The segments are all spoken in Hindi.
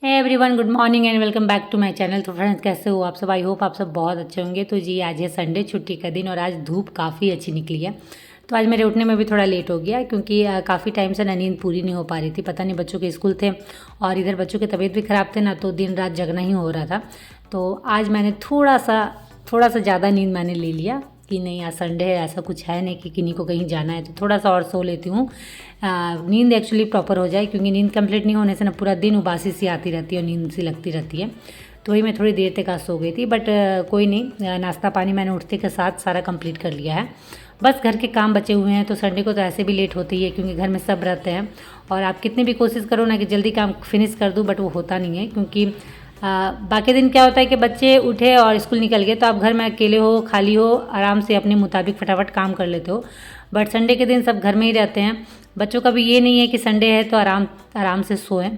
Hey everyone, good morning and welcome back to my channel. तो फ्रेंड्स, कैसे हो आप सब? आई होप आप सब बहुत अच्छे होंगे। तो जी, आज है संडे, छुट्टी का दिन और आज धूप काफ़ी अच्छी निकली है। तो आज मेरे उठने में भी थोड़ा लेट हो गया क्योंकि काफ़ी टाइम से ना नींद पूरी नहीं हो पा रही थी। पता नहीं, बच्चों के स्कूल थे और इधर बच्चों की तबीयत भी ख़राब थे ना, तो दिन रात जगना ही हो रहा था। तो आज मैंने थोड़ा सा ज़्यादा नींद मैंने ले लिया कि नहीं, आज संडे है, ऐसा कुछ है नहीं कि किन्हीं को कहीं जाना है, तो थोड़ा सा और सो लेती हूँ। नींद एक्चुअली प्रॉपर हो जाए, क्योंकि नींद कंप्लीट नहीं होने से ना पूरा दिन उबासी सी आती रहती है और नींद सी लगती रहती है। तो वही मैं थोड़ी देर तक आज सो गई थी, बट कोई नहीं, नाश्ता पानी मैंने उठते के साथ सारा कंप्लीट कर लिया है। बस घर के काम बचे हुए हैं। तो संडे को तो ऐसे भी लेट होती है क्योंकि घर में सब रहते हैं और आप कितनी भी कोशिश करो ना कि जल्दी काम फिनिश कर दूँ, बट वो होता नहीं है। क्योंकि बाकी दिन क्या होता है कि बच्चे उठे और स्कूल निकल गए, तो आप घर में अकेले हो, खाली हो, आराम से अपने मुताबिक फटाफट काम कर लेते हो। बट संडे के दिन सब घर में ही रहते हैं। बच्चों का भी ये नहीं है कि संडे है तो आराम से सोएं।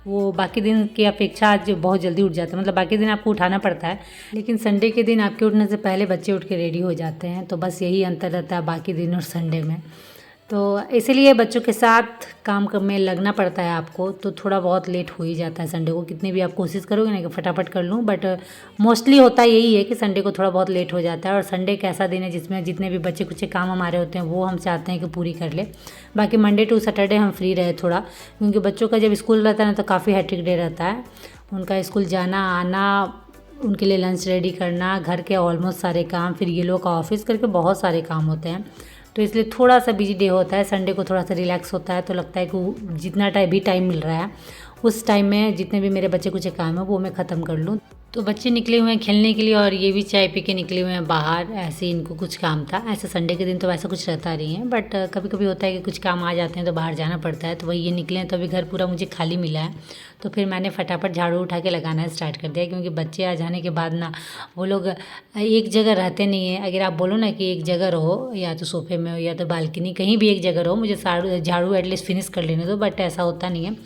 वो बाकी दिन की अपेक्षा आज बहुत जल्दी उठ जाते हैं, मतलब बाकी दिन आपको उठाना पड़ता है, लेकिन संडे के दिन आपके उठने से पहले बच्चे उठ के रेडी हो जाते हैं। तो बस यही अंतर रहता है बाकी दिन और संडे में। तो इसीलिए बच्चों के साथ काम में लगना पड़ता है आपको, तो थोड़ा बहुत लेट हो ही जाता है संडे को। कितनी भी आप कोशिश करोगे ना कि फटाफट कर लूँ, बट मोस्टली होता यही है कि संडे को थोड़ा बहुत लेट हो जाता है। और संडे एक ऐसा दिन है जिसमें जितने भी बच्चे कुछ काम हमारे होते हैं वो हम चाहते हैं कि पूरी कर ले। बाकी मंडे टू सैटरडे हम फ्री रहे थोड़ा, क्योंकि बच्चों का जब स्कूल रहता है ना तो काफ़ी हैट्रिक डे रहता है। उनका स्कूल जाना आना, उनके लिए लंच रेडी करना, घर के ऑलमोस्ट सारे काम, फिर ये लोग का ऑफिस करके बहुत सारे काम होते हैं। तो इसलिए थोड़ा सा बिजी डे होता है। संडे को थोड़ा सा रिलैक्स होता है, तो लगता है कि जितना टाइम मिल रहा है उस टाइम में जितने भी मेरे बच्चे कुछ काम है वो मैं ख़त्म कर लूँ। तो बच्चे निकले हुए हैं खेलने के लिए और ये भी चाय पी के निकले हुए हैं बाहर, ऐसे इनको कुछ काम था। ऐसे संडे के दिन तो वैसा कुछ रहता नहीं है, बट कभी कभी होता है कि कुछ काम आ जाते हैं तो बाहर जाना पड़ता है। तो वही ये निकले हैं, तो अभी घर पूरा मुझे खाली मिला है। तो फिर मैंने फटाफट झाड़ू उठा के लगाना स्टार्ट कर दिया, क्योंकि बच्चे आ जाने के बाद ना वो लोग एक जगह रहते नहीं है। अगर आप बोलो ना कि एक जगह रहो, या तो सोफे में हो या तो बालकनी, कहीं भी एक जगह रहो, मुझे झाड़ू एटलीस्ट फिनिश कर लेने दो, बट ऐसा होता नहीं है।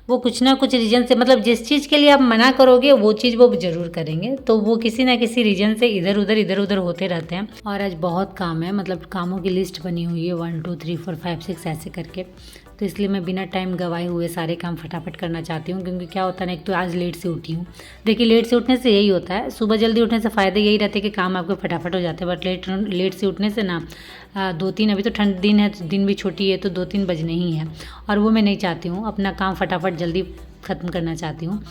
वो कुछ ना कुछ रीज़न से, मतलब जिस चीज़ के लिए आप मना करोगे वो चीज़ वो ज़रूर करेंगे, तो वो किसी ना किसी रीज़न से इधर उधर होते रहते हैं। और आज बहुत काम है, मतलब कामों की लिस्ट बनी हुई है 1 2 3 4 5 6 ऐसे करके। तो इसलिए मैं बिना टाइम गवाए हुए सारे काम फटाफट करना चाहती हूँ, क्योंकि क्या होता है ना, एक तो आज लेट से उठी हूँ। देखिए, लेट से उठने से यही होता है, सुबह जल्दी उठने से फ़ायदे यही रहते हैं कि काम आपके फटाफट हो जाते हैं, बट लेट से उठने से ना 2-3, अभी तो ठंड दिन है तो दिन भी छोटी है, तो 2-3 बजने ही है और वो मैं नहीं चाहती हूँ। अपना काम फटाफट जल्दी ख़त्म करना चाहती हूँ।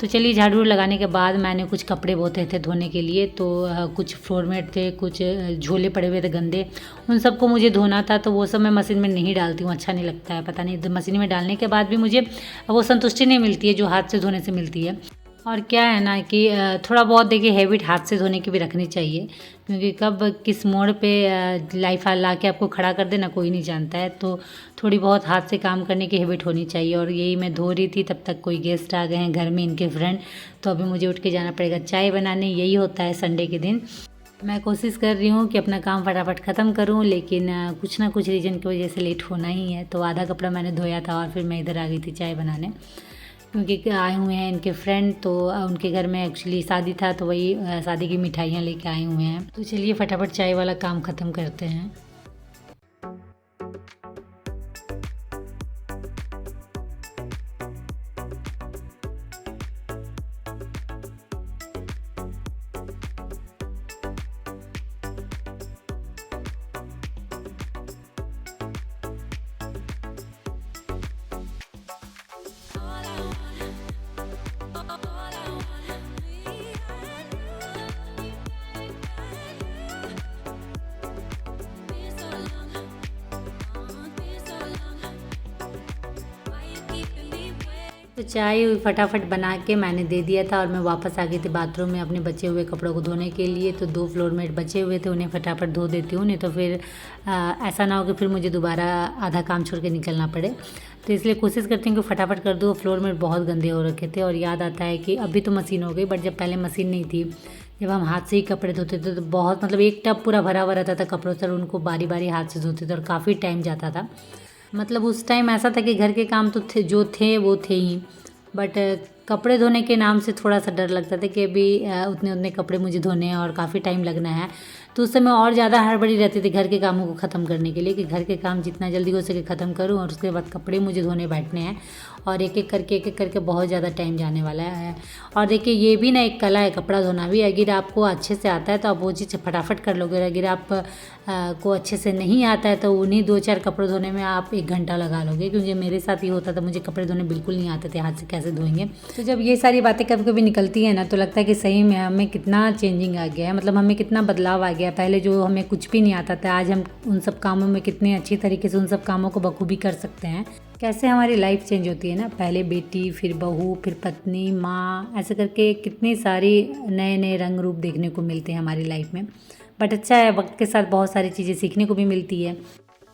तो चलिए, झाड़ू लगाने के बाद मैंने कुछ कपड़े बोते थे धोने के लिए, तो कुछ फ्लोर मेट थे, कुछ झोले पड़े हुए थे गंदे, उन सबको मुझे धोना था। तो वो सब मैं मशीन में नहीं डालती हूँ, अच्छा नहीं लगता है, पता नहीं, मशीन में डालने के बाद भी मुझे वो संतुष्टि नहीं मिलती है जो हाथ से धोने से मिलती है। और क्या है ना कि थोड़ा बहुत देखिए हैबिट हाथ से धोने की भी रखनी चाहिए, क्योंकि कब किस मोड़ पे लाइफ ला के आपको खड़ा कर देना कोई नहीं जानता है। तो थोड़ी बहुत हाथ से काम करने की हैबिट होनी चाहिए। और यही मैं धो रही थी, तब तक कोई गेस्ट आ गए हैं घर में, इनके फ्रेंड। तो अभी मुझे उठ के जाना पड़ेगा चाय बनाने। यही होता है संडे के दिन। मैं कोशिश कर रही हूँ कि अपना काम फटाफट ख़त्म करूँ, लेकिन कुछ ना कुछ रीज़न की वजह से लेट होना ही है। तो आधा कपड़ा मैंने धोया था और फिर मैं इधर आ गई थी चाय बनाने, क्योंकि आए हुए हैं इनके फ्रेंड। तो उनके घर में एक्चुअली शादी था, तो वही शादी की मिठाइयाँ लेके आए हुए हैं। तो चलिए फटाफट चाय वाला काम ख़त्म करते हैं। तो चाय फटाफट बना के मैंने दे दिया था और मैं वापस आ गई थी बाथरूम में अपने बचे हुए कपड़ों को धोने के लिए। तो 2 फ्लोर मेट बचे हुए थे, उन्हें फटाफट धो देती हूँ, नहीं तो फिर ऐसा ना हो कि फिर मुझे दोबारा आधा काम छोड़ के निकलना पड़े। तो इसलिए कोशिश करती हूँ कि फटाफट कर दूँ। फ्लोर मेट बहुत गंदे हो रखे थे और याद आता है कि अभी तो मशीन हो गई, बट जब पहले मशीन नहीं थी, जब हम हाथ से ही कपड़े धोते थे, तो बहुत, मतलब एक टब पूरा भरा हुआ रहता था कपड़ों से, उनको बारी बारी हाथ से धोते थे और काफ़ी टाइम जाता था। मतलब उस टाइम ऐसा था कि घर के काम तो थे, जो थे वो थे ही, बट कपड़े धोने के नाम से थोड़ा सा डर लगता था कि अभी उतने उतने कपड़े मुझे धोने हैं और काफ़ी टाइम लगना है। तो उस समय और ज़्यादा हड़बड़ी रहती थी घर के कामों को ख़त्म करने के लिए कि घर के काम जितना जल्दी हो सके ख़त्म करूँ और उसके बाद कपड़े मुझे धोने बैठने हैं और एक एक करके बहुत ज़्यादा टाइम जाने वाला है। और देखिए ये भी ना एक कला है कपड़ा धोना भी। अगर आपको अच्छे से आता है तो आप वो चीज़ फटाफट कर लोगे, और अगर आप को अच्छे से नहीं आता है तो उन्हीं 2-4 कपड़े धोने में आप 1 घंटा लगा लोगे। क्योंकि मेरे साथ ये होता था, मुझे कपड़े धोने बिल्कुल नहीं आते थे, हाथ से कैसे धोएंगे। तो जब ये सारी बातें कभी कभी निकलती है ना तो लगता है कि सही में हमें कितना चेंजिंग आ गया है, मतलब हमें कितना बदलाव आ गया। पहले जो हमें कुछ भी नहीं आता था, आज हम उन सब कामों में कितने अच्छी तरीके से उन सब कामों को बखूबी कर सकते हैं। कैसे हमारी लाइफ चेंज होती है ना, पहले बेटी, फिर बहू, फिर पत्नी, माँ, ऐसे करके कितनी सारी नए नए रंग रूप देखने को मिलते हैं हमारी लाइफ में। बट अच्छा है, वक्त के साथ बहुत सारी चीज़ें सीखने को भी मिलती है।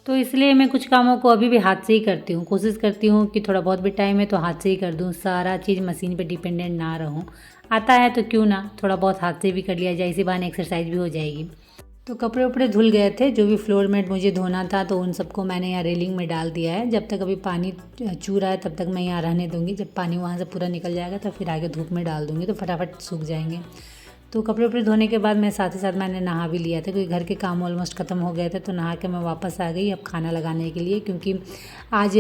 तो इसलिए मैं कुछ कामों को अभी भी हाथ से ही करती हूँ। कोशिश करती हूँ कि थोड़ा बहुत भी टाइम है तो हाथ से ही कर दूँ, सारा चीज़ मशीन पे डिपेंडेंट ना रहूँ। आता है तो क्यों ना थोड़ा बहुत हाथ से भी कर लिया जाए, इसी बहाने एक्सरसाइज भी हो जाएगी। तो कपड़े उपड़े धुल गए थे, जो भी फ्लोर मैट मुझे धोना था तो उन सबको मैंने यहाँ रेलिंग में डाल दिया है। जब तक अभी पानी चू रहा है तब तक मैं यहाँ रहने दूँगी। जब पानी वहाँ से पूरा निकल जाएगा तो फिर आगे धूप में डाल दूँगी तो फटाफट सूख जाएंगे। तो कपड़े उपड़े धोने के बाद मैं साथ ही साथ मैंने नहा भी लिया था, क्योंकि घर के काम ऑलमोस्ट ख़त्म हो गए थे। तो नहा के मैं वापस आ गई अब खाना लगाने के लिए, क्योंकि आज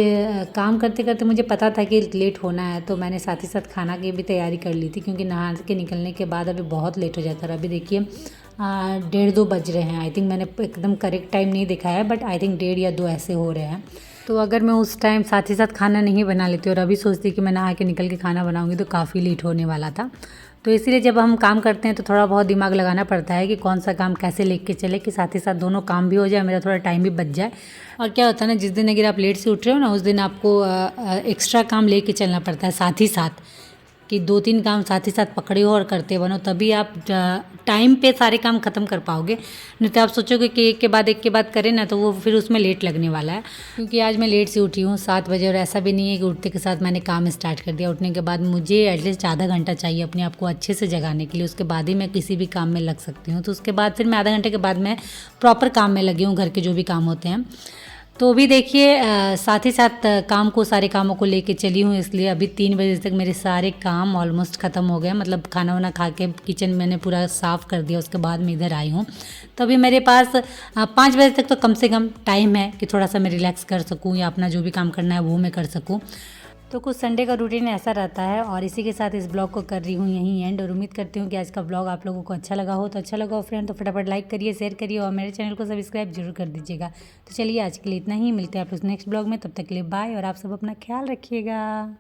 काम करते करते मुझे पता था कि लेट होना है। तो मैंने साथ ही साथ खाना की भी तैयारी कर ली थी, क्योंकि नहा के निकलने के बाद अभी बहुत लेट हो जाता है। अभी देखिए 1:30-2 बज रहे हैं। आई थिंक मैंने एकदम करेक्ट टाइम नहीं देखा है, बट आई थिंक 1:30 या 2 ऐसे हो रहे हैं। तो अगर मैं उस टाइम साथ ही साथ खाना नहीं बना लेती और अभी सोचती कि मैं नहा के निकल के खाना बनाऊंगी तो काफ़ी लेट होने वाला था। तो इसीलिए जब हम काम करते हैं तो थोड़ा बहुत दिमाग लगाना पड़ता है कि कौन सा काम कैसे लेके चले कि साथ ही साथ दोनों काम भी हो जाए, मेरा थोड़ा टाइम भी बच जाए। और क्या होता है ना, जिस दिन अगर आप लेट से उठ रहे हो ना, उस दिन आपको एक्स्ट्रा काम लेके चलना पड़ता है साथ ही साथ, कि 2-3 काम साथ ही साथ पकड़े हो और करते बनो, तभी आप टाइम पे सारे काम ख़त्म कर पाओगे। नहीं तो आप सोचोगे कि एक के बाद करें ना, तो वो फिर उसमें लेट लगने वाला है। क्योंकि आज मैं लेट से उठी हूँ 7 बजे, और ऐसा भी नहीं है कि उठते के साथ मैंने काम स्टार्ट कर दिया। उठने के बाद मुझे एटलीस्ट आधा घंटा चाहिए अपने आप को अच्छे से जगाने के लिए, उसके बाद ही मैं किसी भी काम में लग सकती हूँ। तो उसके बाद फिर मैं आधा घंटे के बाद मैं प्रॉपर काम में लगी हूँ, घर के जो भी काम होते हैं। तो भी देखिए साथ ही साथ सारे कामों को लेके चली हूँ, इसलिए अभी 3 बजे तक मेरे सारे काम ऑलमोस्ट ख़त्म हो गए। मतलब खाना वाना खा के किचन मैंने पूरा साफ़ कर दिया, उसके बाद मैं इधर आई हूँ। तो अभी मेरे पास 5 बजे तक तो कम से कम टाइम है कि थोड़ा सा मैं रिलैक्स कर सकूँ या अपना जो भी काम करना है वो मैं कर सकूँ। तो कुछ संडे का रूटीन ऐसा रहता है। और इसी के साथ इस ब्लॉग को कर रही हूँ यहीं एंड, और उम्मीद करती हूँ कि आज का ब्लॉग आप लोगों को अच्छा लगा हो। तो अच्छा लगा हो फ्रेंड तो फटाफट लाइक करिए, शेयर करिए और मेरे चैनल को सब्सक्राइब जरूर कर दीजिएगा। तो चलिए आज के लिए इतना ही, मिलते हैं आप लोग नेक्स्ट ब्लॉग में। तब तक के लिए बाय, और आप सब अपना ख्याल रखिएगा।